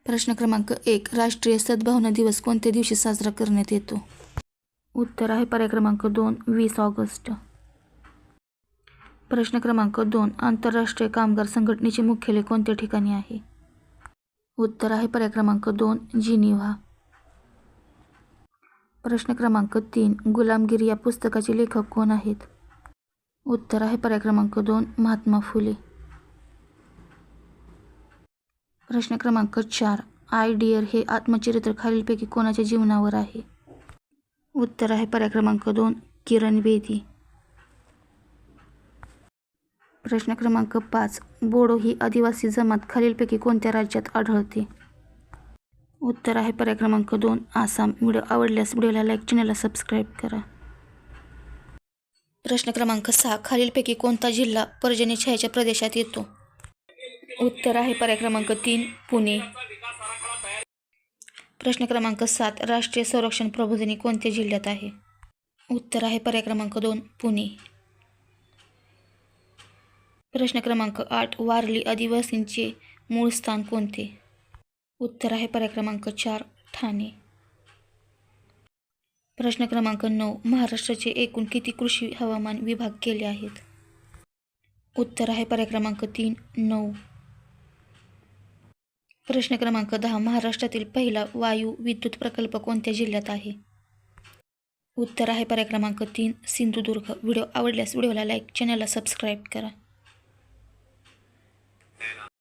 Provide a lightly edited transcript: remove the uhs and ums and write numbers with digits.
प्रश्न क्रमांक 1. राष्ट्रीय सद्भावना दिवस कोणत्या दिवशी साजरा करण्यात येतो? उत्तर आहे पर्याय क्रमांक 2, 20 ऑगस्ट. प्रश्न क्रमांक 2. आंतरराष्ट्रीय कामगार संघटनेचे मुख्यालय कोणत्या ठिकाणी आहे? उत्तर आहे पर्याय क्रमांक 2, जिनिव्हा. प्रश्न क्रमांक 3. गुलामगिरी या पुस्तकाचे लेखक कोण आहेत? उत्तर आहे पर्याय क्रमांक 2, महात्मा फुले. प्रश्न क्रमांक 4. आय डिअर हे आत्मचरित्र खालीलपैकी कोणाच्या जीवनावर आहे? उत्तर आहे पर्याय क्रमांक 2, किरण बेदी. प्रश्न क्रमांक 5. बोडो ही आदिवासी जमात खालीलपैकी कोणत्या राज्यात आढळते? उत्तर आहे पर्याय क्रमांक 2, आसाम. व्हिडिओ आवडल्यास व्हिडिओला लाईक, चॅनलला सबस्क्राईब करा. प्रश्न क्रमांक 6. खालीलपैकी कोणता जिल्हा पर्जन्य छायेच्या प्रदेशात येतो? उत्तर आहे पर्याय क्रमांक 3, पुणे. प्रश्न क्रमांक 7. राष्ट्रीय संरक्षण प्रबोधिनी कोणत्या जिल्ह्यात आहे? उत्तर आहे पर्याय क्रमांक 2, पुणे. प्रश्न क्रमांक 8. वारली आदिवासींचे मूळ स्थान कोणते? उत्तर आहे पर्याय क्रमांक 4, ठाणे. प्रश्न क्रमांक 9. महाराष्ट्राचे एकूण किती कृषी हवामान विभाग केले आहेत? उत्तर आहे पर्याय क्रमांक 3, 9. प्रश्न क्रमांक 10. महाराष्ट्रातील पहिला वायू विद्युत प्रकल्प कोणत्या जिल्ह्यात आहे? उत्तर आहे पर्याय क्रमांक 3, सिंधुदुर्ग. व्हिडिओ आवडल्यास व्हिडिओला लाईक, चॅनलला सबस्क्राईब करा.